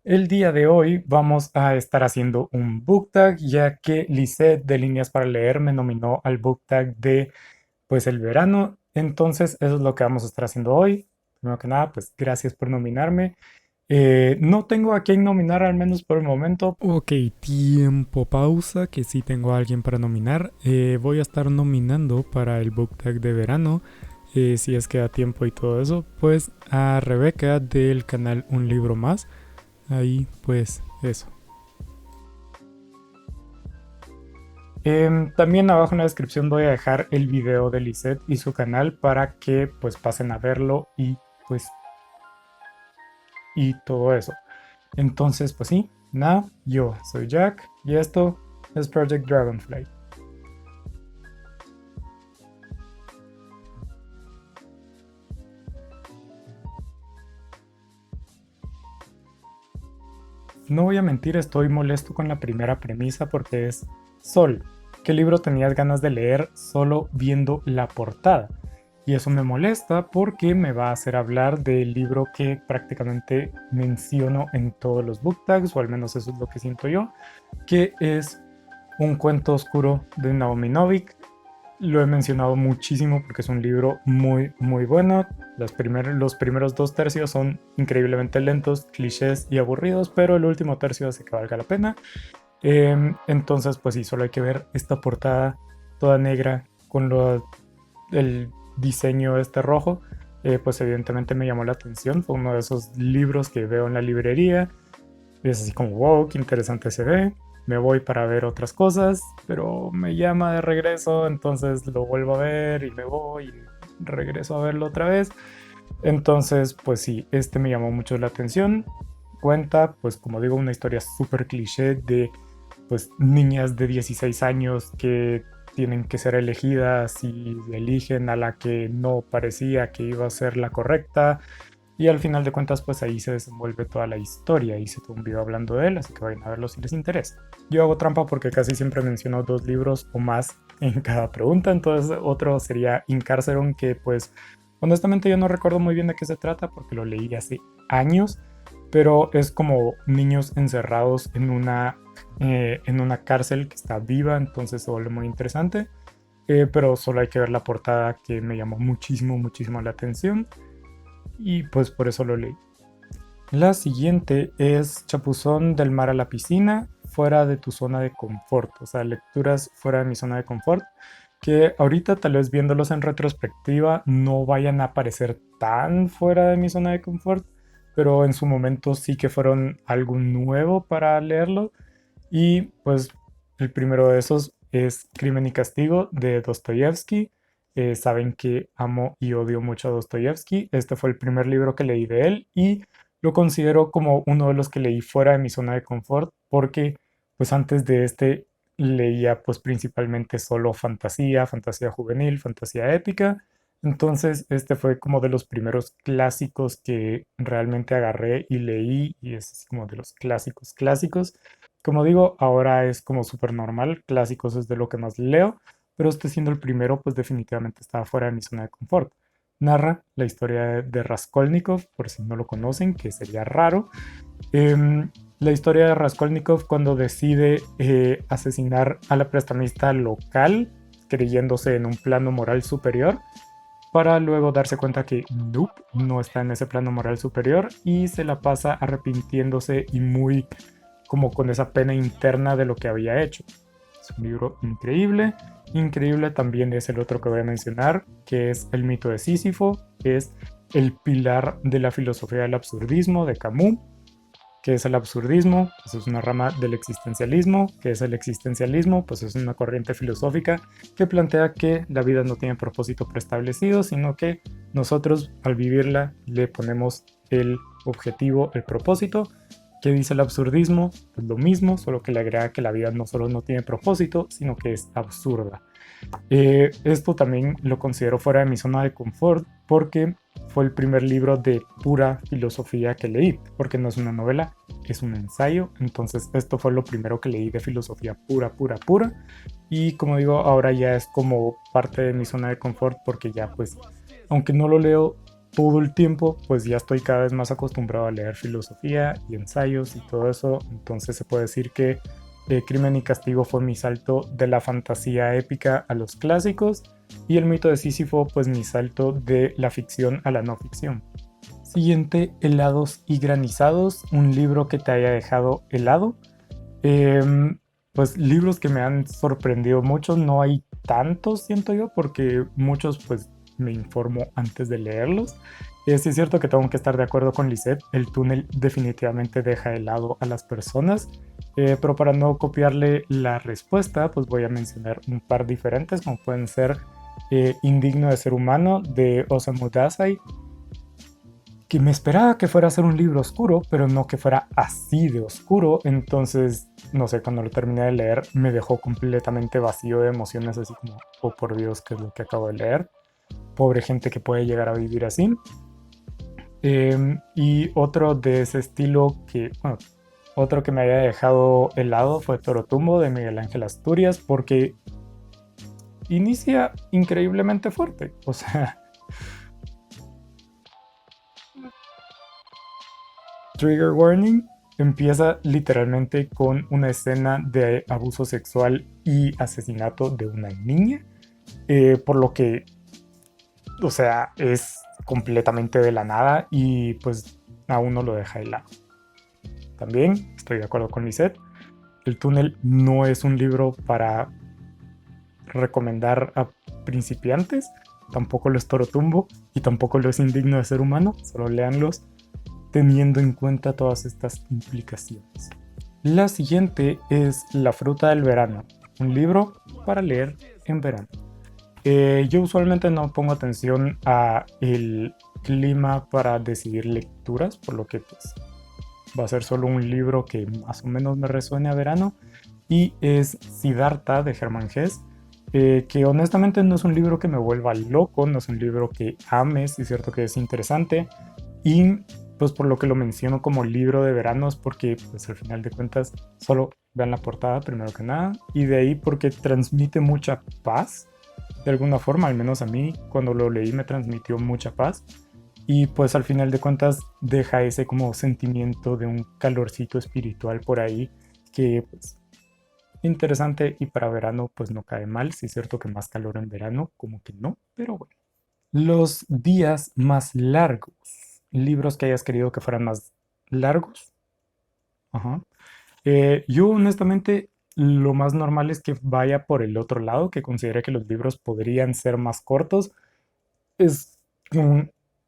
El día de hoy vamos a estar haciendo un book tag, ya que Lisette de Líneas para Leer me nominó al book tag de pues el verano. Entonces eso es lo que vamos a estar haciendo hoy. Primero que nada, pues gracias por nominarme. No tengo a quién nominar al menos por el momento. Ok, tiempo pausa, que sí tengo a alguien para nominar. Voy a estar nominando para el book tag de verano, si es que da tiempo y todo eso, pues a Rebeca del canal Un Libro Más. Ahí, pues, eso. También abajo en la descripción voy a dejar el video de Lisette y su canal para que pues pasen a verlo y pues y todo eso. Entonces, pues sí, nada, yo soy Jack y esto es Project Dragonfly. No voy a mentir, estoy molesto con la primera premisa porque es Sol. ¿Qué libro tenías ganas de leer solo viendo la portada? Y eso me molesta porque me va a hacer hablar del libro que prácticamente menciono en todos los book tags, o al menos eso es lo que siento yo, que es Un cuento oscuro de Naomi Novik. Lo he mencionado muchísimo porque es un libro muy, muy bueno. Los primeros dos tercios son increíblemente lentos, clichés y aburridos, pero el último tercio hace que valga la pena. Entonces, pues sí, solo hay que ver esta portada toda negra con el diseño este rojo. Pues evidentemente me llamó la atención. Fue uno de esos libros que veo en la librería. Y es así como, wow, qué interesante se ve. Me voy para ver otras cosas, pero me llama de regreso, entonces lo vuelvo a ver y me voy y regreso a verlo otra vez. Entonces, pues sí, este me llamó mucho la atención. Cuenta, pues como digo, una historia súper cliché de pues niñas de 16 años que tienen que ser elegidas y eligen a la que no parecía que iba a ser la correcta. Y al final de cuentas, pues ahí se desenvuelve toda la historia. Hice todo un video hablando de él, así que vayan a verlo si les interesa. Yo hago trampa porque casi siempre menciono dos libros o más en cada pregunta. Entonces otro sería Incarcerum, que pues honestamente yo no recuerdo muy bien de qué se trata porque lo leí hace años, pero es como niños encerrados en una cárcel que está viva, entonces se vuelve muy interesante. Pero solo hay que ver la portada que me llamó muchísimo, muchísimo la atención y pues por eso lo leí. La siguiente es Chapuzón del mar a la piscina, fuera de tu zona de confort, o sea, lecturas fuera de mi zona de confort, que ahorita tal vez viéndolos en retrospectiva no vayan a parecer tan fuera de mi zona de confort, pero en su momento sí que fueron algo nuevo para leerlo. Y pues el primero de esos es Crimen y Castigo de Dostoyevsky. Saben que amo y odio mucho a Dostoyevsky. Este fue el primer libro que leí de él y lo considero como uno de los que leí fuera de mi zona de confort porque pues antes de este leía pues principalmente solo fantasía, fantasía juvenil, fantasía épica. Entonces este fue como de los primeros clásicos que realmente agarré y leí y es así como de los clásicos clásicos. Como digo, ahora es como súper normal, clásicos es de lo que más leo, pero este siendo el primero, pues definitivamente estaba fuera de mi zona de confort. Narra la historia de Raskolnikov, por si no lo conocen, que sería raro. La historia de Raskolnikov cuando decide asesinar a la prestamista local, creyéndose en un plano moral superior, para luego darse cuenta que nope, no está en ese plano moral superior y se la pasa arrepintiéndose y muy como con esa pena interna de lo que había hecho. Es un libro increíble. Increíble también es el otro que voy a mencionar, que es El mito de Sísifo, que es el pilar de la filosofía del absurdismo de Camus. ¿Qué es el absurdismo? Pues es una rama del existencialismo. ¿Qué es el existencialismo? Pues es una corriente filosófica que plantea que la vida no tiene propósito preestablecido, sino que nosotros al vivirla le ponemos el objetivo, el propósito. ¿Qué dice el absurdismo? Pues lo mismo, solo que le agrega que la vida no solo no tiene propósito, sino que es absurda. Esto también lo considero fuera de mi zona de confort porque fue el primer libro de pura filosofía que leí, porque no es una novela, es un ensayo. Entonces esto fue lo primero que leí de filosofía pura, pura, pura. Y como digo, ahora ya es como parte de mi zona de confort porque ya pues, aunque no lo leo todo el tiempo, pues ya estoy cada vez más acostumbrado a leer filosofía y ensayos y todo eso. Entonces se puede decir que Crimen y Castigo fue mi salto de la fantasía épica a los clásicos y el mito de Sísifo pues mi salto de la ficción a la no ficción. Siguiente, Helados y Granizados, un libro que te haya dejado helado. Pues libros que me han sorprendido mucho, no hay tantos, siento yo, porque muchos pues me informo antes de leerlos. Sí es cierto que tengo que estar de acuerdo con Lisette, el túnel definitivamente deja helado a las personas, pero para no copiarle la respuesta, pues voy a mencionar un par diferentes, como pueden ser Indigno de ser humano de Osamu Dazai, que me esperaba que fuera a ser un libro oscuro, pero no que fuera así de oscuro. Entonces, no sé, cuando lo terminé de leer me dejó completamente vacío de emociones, así como, oh por Dios, ¿qué es lo que acabo de leer? Pobre gente que puede llegar a vivir así. Y otro de ese estilo que, bueno, otro que me había dejado helado fue Torotumbo de Miguel Ángel Asturias, porque inicia increíblemente fuerte. O sea, Trigger Warning empieza literalmente con una escena de abuso sexual y asesinato de una niña, por lo que, o sea, es completamente de la nada y pues a uno lo deja helado. También estoy de acuerdo con Lisette, El túnel no es un libro para recomendar a principiantes, tampoco lo es Torotumbo y tampoco lo es Indigno de ser humano, solo léanlos teniendo en cuenta todas estas implicaciones. La siguiente es La fruta del verano, un libro para leer en verano. Yo usualmente no pongo atención a el clima para decidir lecturas, por lo que pues, va a ser solo un libro que más o menos me resuene a verano, y es Siddhartha de Hermann Hesse, que honestamente no es un libro que me vuelva loco, no es un libro que ame, sí es cierto que es interesante, y pues por lo que lo menciono como libro de verano es porque pues al final de cuentas solo vean la portada primero que nada, y de ahí porque transmite mucha paz, de alguna forma, al menos a mí cuando lo leí me transmitió mucha paz, y pues al final de cuentas deja ese como sentimiento de un calorcito espiritual por ahí que pues interesante, y para verano pues no cae mal, sí es cierto que más calor en verano como que no, pero bueno. Los días más largos, libros que hayas querido que fueran más largos. Ajá. Yo honestamente lo más normal es que vaya por el otro lado, que considere que los libros podrían ser más cortos. Es,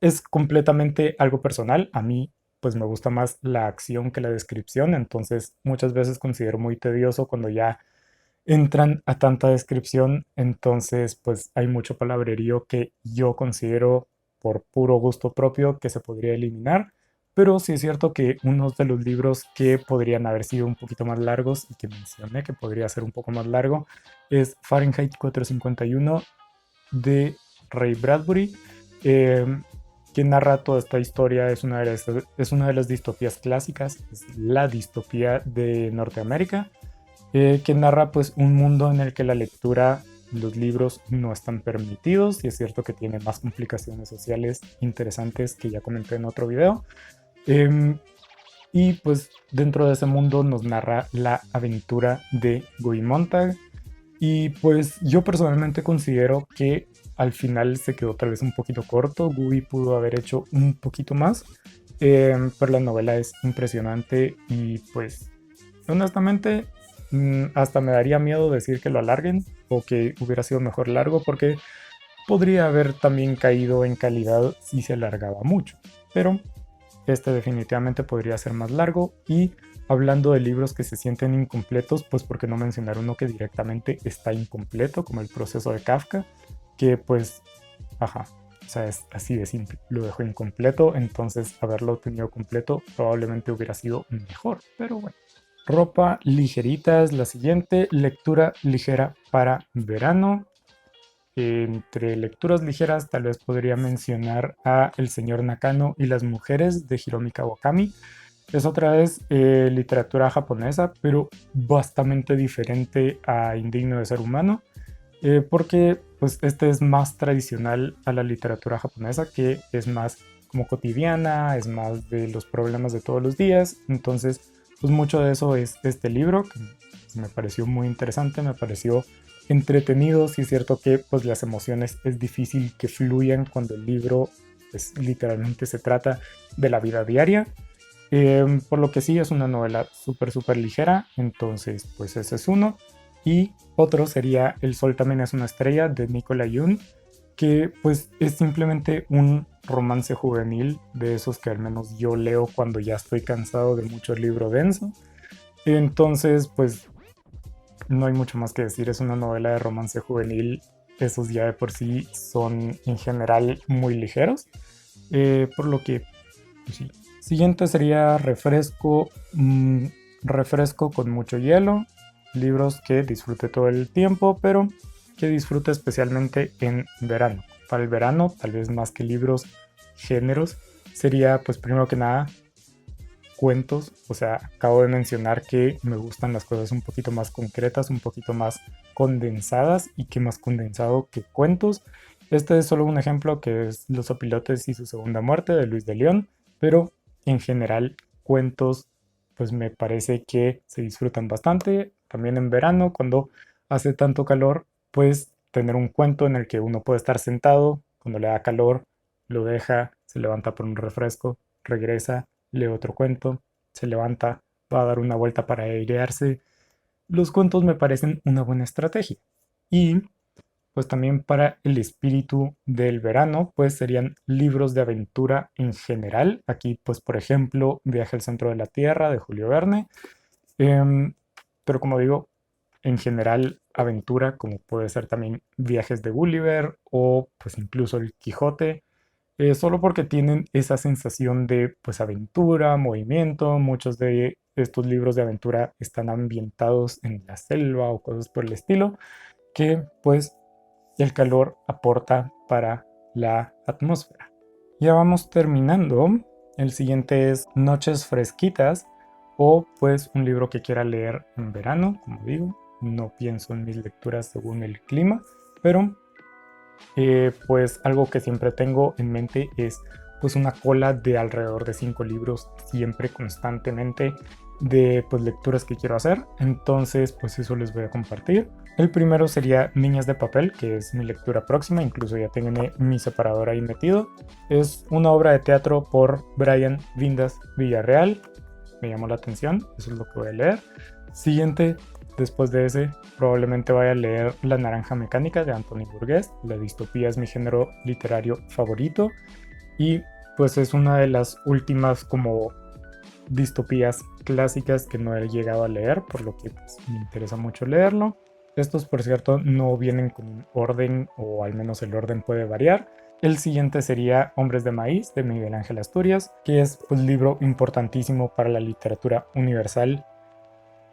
es completamente algo personal. A mí pues me gusta más la acción que la descripción, entonces muchas veces considero muy tedioso cuando ya entran a tanta descripción, entonces pues hay mucho palabrerío que yo considero por puro gusto propio que se podría eliminar, pero sí es cierto que unos de los libros que podrían haber sido un poquito más largos y que mencioné que podría ser un poco más largo es Fahrenheit 451 de Ray Bradbury, eh, que narra toda esta historia. Es una de las distopías clásicas, es la distopía de Norteamérica, que narra pues un mundo en el que la lectura, los libros no están permitidos, y es cierto que tiene más complicaciones sociales interesantes que ya comenté en otro video. Em, y pues dentro de ese mundo nos narra la aventura de Guy Montag, y pues yo personalmente considero que al final se quedó tal vez un poquito corto. Guy pudo haber hecho un poquito más, pero la novela es impresionante y pues honestamente hasta me daría miedo decir que lo alarguen o que hubiera sido mejor largo, porque podría haber también caído en calidad si se alargaba mucho. Pero este definitivamente podría ser más largo. Y hablando de libros que se sienten incompletos, pues por qué no mencionar uno que directamente está incompleto, como El proceso de Kafka, que pues, ajá, o sea, es así de simple, lo dejó incompleto, entonces haberlo tenido completo probablemente hubiera sido mejor, pero bueno. Ropa ligerita es la siguiente, lectura ligera para verano. Entre lecturas ligeras tal vez podría mencionar a El señor Nakano y las mujeres de Hiromi Kawakami. Es otra vez literatura japonesa, pero bastante diferente a Indigno de ser humano, porque pues este es más tradicional a la literatura japonesa, que es más como cotidiana, es más de los problemas de todos los días. Entonces, pues mucho de eso es este libro, que me pareció muy interesante, me pareció entretenido. Sí es cierto que pues las emociones es difícil que fluyan cuando el libro pues literalmente se trata de la vida diaria. Por lo que sí es una novela súper ligera, entonces pues ese es uno. Y otro sería El Sol también es una estrella de Nicola Yoon, que pues es simplemente un romance juvenil de esos que al menos yo leo cuando ya estoy cansado de mucho libro denso. Entonces pues no hay mucho más que decir, es una novela de romance juvenil, esos ya de por sí son en general muy ligeros, por lo que pues sí. Siguiente sería refresco, refresco con mucho hielo, libros que disfrute todo el tiempo, pero que disfrute especialmente en verano. Para el verano, tal vez más que libros, géneros, sería pues primero que nada cuentos. O sea, acabo de mencionar que me gustan las cosas un poquito más concretas, un poquito más condensadas, y que más condensado que cuentos. Este es solo un ejemplo, que es Los Opilotes y su segunda muerte de Luis de León, pero en general cuentos pues me parece que se disfrutan bastante. También en verano, cuando hace tanto calor, pues tener un cuento en el que uno puede estar sentado, cuando le da calor, lo deja, se levanta por un refresco, regresa, lee otro cuento, se levanta, va a dar una vuelta para airearse. Los cuentos me parecen una buena estrategia. Y pues también para el espíritu del verano, pues serían libros de aventura en general. Aquí, pues por ejemplo, Viaje al centro de la Tierra de Julio Verne. Em, pero como digo, en general aventura, como puede ser también Viajes de Gulliver o pues incluso El Quijote, solo porque tienen esa sensación de pues aventura, movimiento. Muchos de estos libros de aventura están ambientados en la selva o cosas por el estilo, que pues el calor aporta para la atmósfera. Ya vamos terminando. El siguiente es Noches Fresquitas, o pues un libro que quiera leer en verano. Como digo, no pienso en mis lecturas según el clima, pero pues algo que siempre tengo en mente es pues una cola de alrededor de 5 libros siempre constantemente de pues lecturas que quiero hacer. Entonces pues eso les voy a compartir. El primero sería Niñas de papel, que es mi lectura próxima, incluso ya tengo mi separador ahí metido. Es una obra de teatro por Brian Vindas Villarreal. Me llamó la atención, eso es lo que voy a leer. Siguiente, después de ese, probablemente vaya a leer La Naranja Mecánica de Anthony Burgess. La distopía es mi género literario favorito, y pues es una de las últimas como distopías clásicas que no he llegado a leer, por lo que pues, me interesa mucho leerlo. Estos, por cierto, no vienen con un orden, o al menos el orden puede variar. El siguiente sería Hombres de Maíz de Miguel Ángel Asturias, que es un libro importantísimo para la literatura universal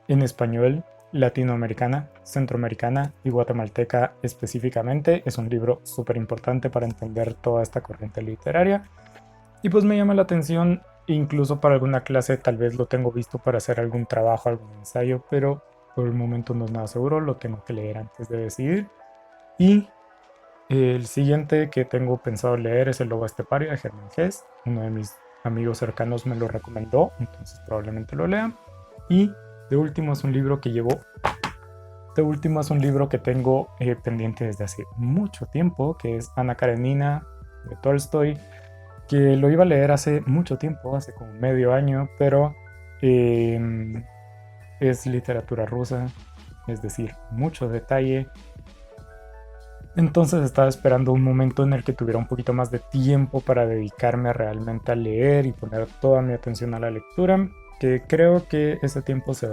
en español, latinoamericana, centroamericana y guatemalteca específicamente. Es un libro súper importante para entender toda esta corriente literaria. Y pues me llama la atención, incluso para alguna clase tal vez lo tengo visto para hacer algún trabajo, algún ensayo, pero por el momento no es nada seguro, lo tengo que leer antes de decidir. Y el siguiente que tengo pensado leer es El Lobo Estepario de Germán Hesse. Uno de mis amigos cercanos me lo recomendó, entonces probablemente lo lea. Y de último es un libro que tengo pendiente desde hace mucho tiempo, que es Ana Karenina de Tolstoy, que lo iba a leer hace mucho tiempo, hace como medio año, pero es literatura rusa, es decir, mucho detalle. Entonces estaba esperando un momento en el que tuviera un poquito más de tiempo para dedicarme realmente a leer y poner toda mi atención a la lectura, que creo que ese tiempo se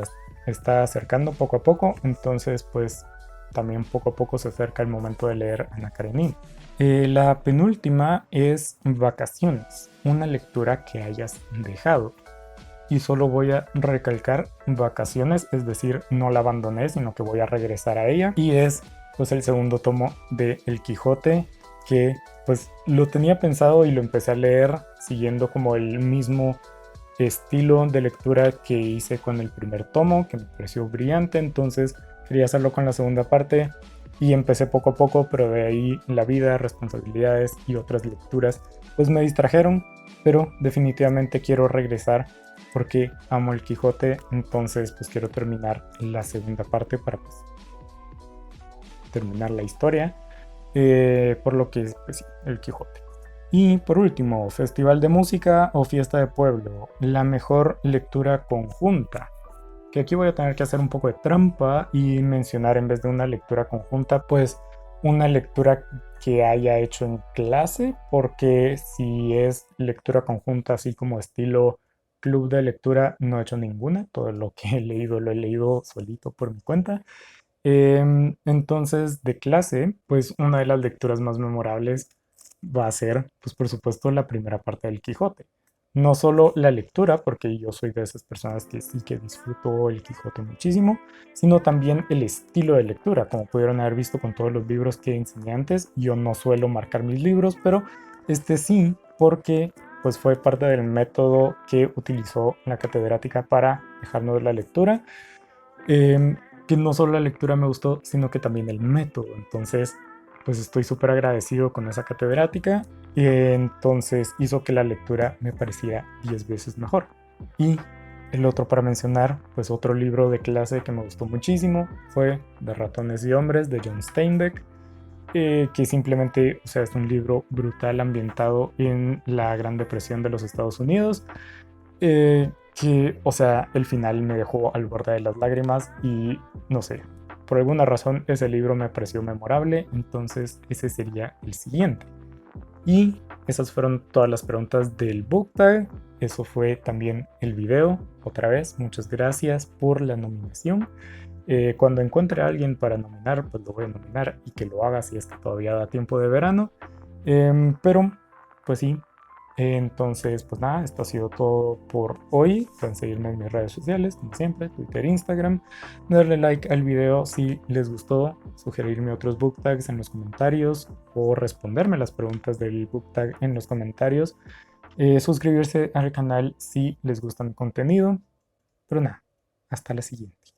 está acercando poco a poco. Entonces pues también poco a poco se acerca el momento de leer Ana Karenina. La penúltima es Vacaciones, una lectura que hayas dejado. Y solo voy a recalcar vacaciones, es decir, no la abandoné, sino que voy a regresar a ella. Y es pues el segundo tomo de El Quijote, que pues lo tenía pensado y lo empecé a leer siguiendo como el mismo estilo de lectura que hice con el primer tomo, que me pareció brillante. Entonces quería hacerlo con la segunda parte. y empecé poco a poco, pero de ahí la vida, responsabilidades y otras lecturas pues me distrajeron, pero definitivamente quiero regresar porque amo el Quijote, entonces pues quiero terminar la segunda parte para pues terminar la historia, por lo que pues sí, el Quijote. Y por último, festival de música o fiesta de pueblo, la mejor lectura conjunta. Que aquí voy a tener que hacer un poco de trampa y mencionar en vez de una lectura conjunta, pues una lectura que haya hecho en clase, porque si es lectura conjunta así como estilo club de lectura, no he hecho ninguna, todo lo que he leído lo he leído solito por mi cuenta. Entonces, de clase, pues una de las lecturas más memorables va a ser, pues por supuesto, la primera parte del Quijote. No solo la lectura, porque yo soy de esas personas que sí que disfruto el Quijote muchísimo, sino también el estilo de lectura. Como pudieron haber visto con todos los libros que enseñé antes, yo no suelo marcar mis libros, pero este sí, porque pues fue parte del método que utilizó la catedrática para dejarnos la lectura. Em, que no solo la lectura me gustó, sino que también el método. Entonces, pues estoy súper agradecido con esa catedrática. Y entonces hizo que la lectura me pareciera 10 veces mejor. Y el otro para mencionar, pues otro libro de clase que me gustó muchísimo fue De ratones y hombres de John Steinbeck, que simplemente, o sea, es un libro brutal ambientado en la Gran Depresión de los Estados Unidos, que, o sea, el final me dejó al borde de las lágrimas y no sé, por alguna razón ese libro me pareció memorable, entonces ese sería el siguiente. Y esas fueron todas las preguntas del book tag. Eso fue también el video. Otra vez, muchas gracias por la nominación. Cuando encuentre a alguien para nominar, pues lo voy a nominar y que lo haga si es que todavía da tiempo de verano. Pero, pues sí, entonces, pues nada, esto ha sido todo por hoy. Pueden seguirme en mis redes sociales, como siempre, Twitter, Instagram. Darle like al video si les gustó, sugerirme otros book tags en los comentarios o responderme las preguntas del book tag en los comentarios. Suscribirse al canal si les gusta mi contenido. Pero nada, hasta la siguiente.